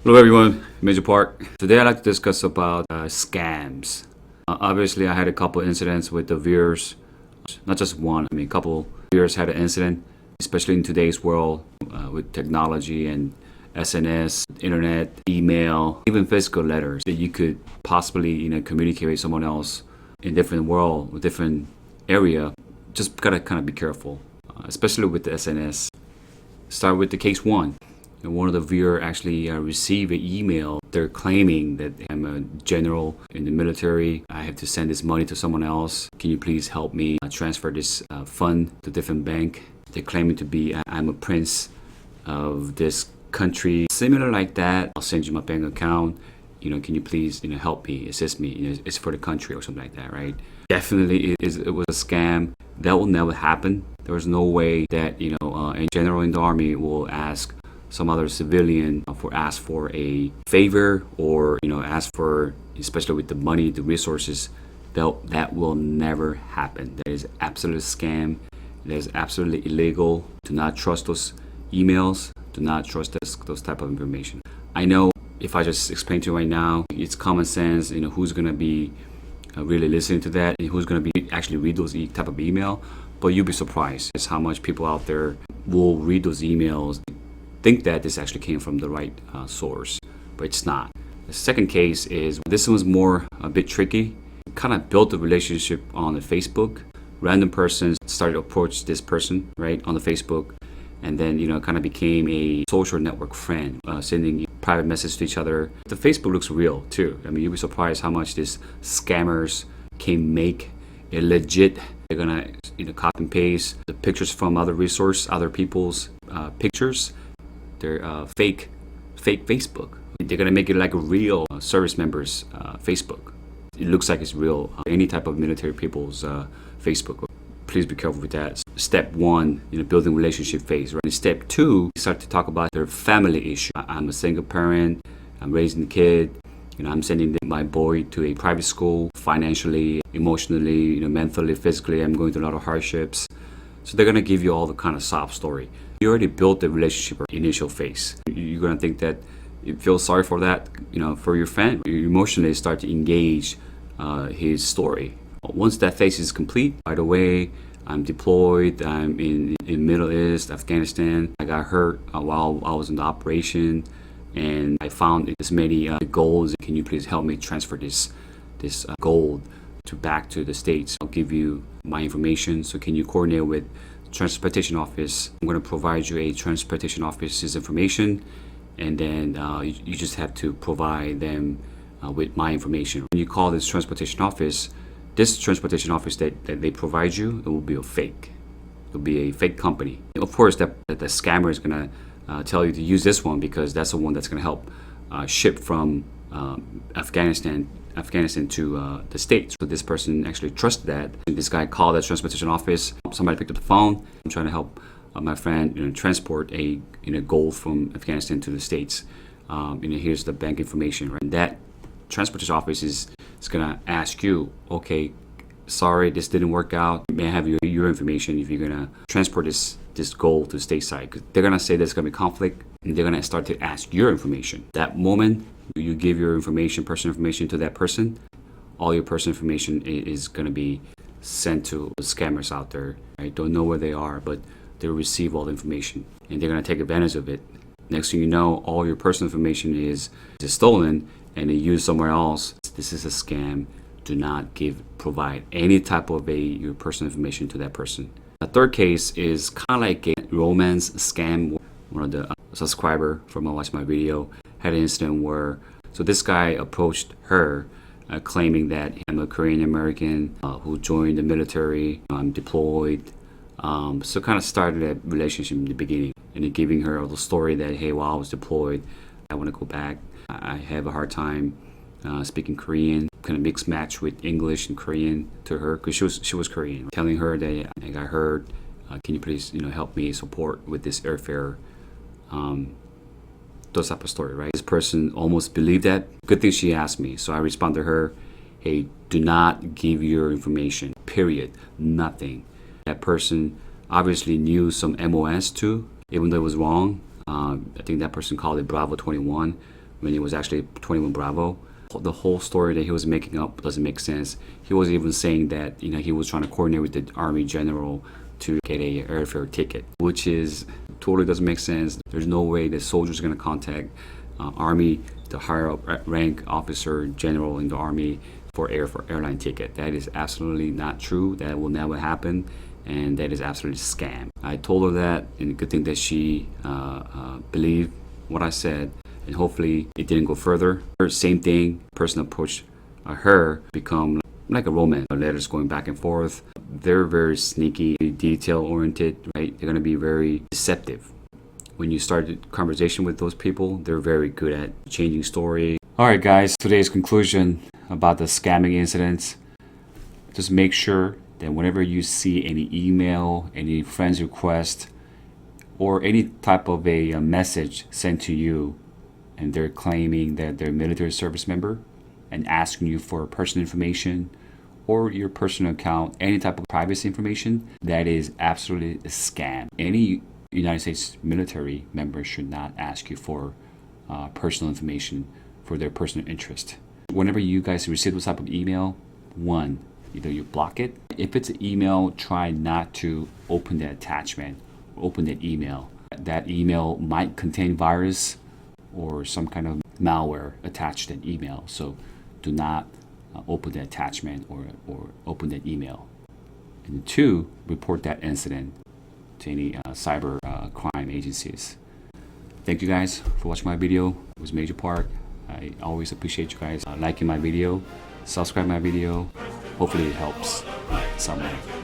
Hello everyone, Major Park. Today I'd like to discuss about scams. Obviously I had a couple incidents with the viewers, not just one, a couple viewers had an incident, especially in today's world with technology and SNS, internet, email, even physical letters that you could possibly communicate with someone else in different world, different area. Just gotta kind of be careful, especially with the SNS. Start with the case one. One of the viewer actually received an email. They're claiming that I'm a general in the military. I have to send this money to someone else. Can you please help me transfer this fund to a different bank? They're claiming to be I'm a prince of this country. Similar like that. I'll send you my bank account. Can you please help me, assist me? It's for the country or something like that, right? Definitely, it was a scam. That will never happen. There was no way that a general in the army will ask some other civilian ask for a favor or ask for, especially with the money, the resources. That will never happen. That is absolute scam. That is absolutely illegal. Do not trust those emails. Do not trust those type of information. I know if I just explain to you right now, it's common sense. Who's gonna be really listening to that, and who's gonna be actually read those type of email. But you'll be surprised as how much people out there will read those emails, think that this actually came from the right source, but it's not. The second case is, this was more a bit tricky. Kind of built a relationship on the Facebook. Random persons started to approach this person right on the Facebook, and then kind of became a social network friend, sending private messages to each other. The Facebook looks real too. You'll be surprised how much these scammers can make it legit. They're gonna copy and paste the pictures from other resource, other people's pictures. Their fake Facebook. They're gonna make it like a real service members Facebook. It looks like it's real. Any type of military people's Facebook. Please be careful with that. Step one, building relationship phase. Right. Step two, start to talk about their family issue. I'm a single parent. I'm raising the kid. I'm sending my boy to a private school. Financially, emotionally, mentally, physically, I'm going through a lot of hardships. So they're gonna give you all the kind of sob story. You already built the relationship or initial phase. You're gonna think that you feel sorry for that, for your friend. You emotionally start to engage his story. Once that phase is complete, by the way, I'm deployed. I'm in Middle East, Afghanistan. I got hurt while I was in the operation, and I found this many gold. Can you please help me transfer this gold back to the States? I'll give you my information. So can you coordinate with transportation office? I'm going to provide you a transportation office's information, and then you just have to provide them with my information. When you call this transportation office that they provide you, it will be a fake. It'll be a fake company. Of course, that the scammer is going to tell you to use this one because that's the one that's going to help ship from Afghanistan to the States. So this person actually trusted that. This guy called that transportation office. Somebody picked up the phone. I'm trying to help my friend transport a gold from Afghanistan to the States. Here's the bank information. Right? That transportation office is gonna ask you, okay, sorry, this didn't work out. May I have your information if you're gonna transport this gold to stateside? Because they're gonna say there's gonna be conflict, and they're gonna start to ask your information. That moment you give your information, personal information to that person, all your personal information is gonna be sent to the scammers out there. Right? Don't know where they are, but they'll receive all the information, and they're gonna take advantage of it. Next thing you know, all your personal information is stolen and then used somewhere else. This is a scam. Do not provide any type of your personal information to that person. The third case is kind of like a romance scam. One of the subscriber from watching my video had an incident where, so this guy approached her claiming that I'm a Korean American who joined the military. I'm deployed. So kind of started a relationship in the beginning, and then giving her a little story that, hey, while I was deployed, I want to go back. I have a hard time speaking Korean, kind of mixed match with English and Korean to her because she was Korean. Telling her that I got hurt. Can you please help me support with this airfare? Those type of story, right? This person almost believed that. Good thing she asked me, so I responded to her, hey, do not give your information, period, nothing. That person obviously knew some MOS too, even though it was wrong. I think that person called it Bravo 21, when it was actually 21 Bravo. The whole story that he was making up doesn't make sense. He was even saying that he was trying to coordinate with the Army general to get a airfare ticket, which is totally doesn't make sense. There's no way the soldiers are going to contact Army, the higher up rank officer general in the Army for airline ticket. That is absolutely not true. That will never happen, and that is absolutely a scam. I told her that, and good thing that she believed what I said, and hopefully it didn't go further. Same thing, person approached her, become like a romance, letters going back and forth. They're very sneaky, detail oriented, right? They're going to be very deceptive. When you start a conversation with those people, they're very good at changing story. All right, guys, today's conclusion about the scamming incidents. Just make sure that whenever you see any email, any friends request, or any type of a message sent to you, and they're claiming that they're a military service member and asking you for personal information or your personal account, any type of privacy information, that is absolutely a scam. Any United States military member should not ask you for personal information for their personal interest. Whenever you guys receive this type of email, one, either you block it. If it's an email, try not to open that attachment, open that email. That email might contain virus or some kind of malware attached to that email. So do not open the attachment or open that email. And two, report that incident to any cyber crime agencies. Thank you guys for watching my video. It was Major Park. I always appreciate you guys liking my video, subscribe my video. Hopefully it helps someone.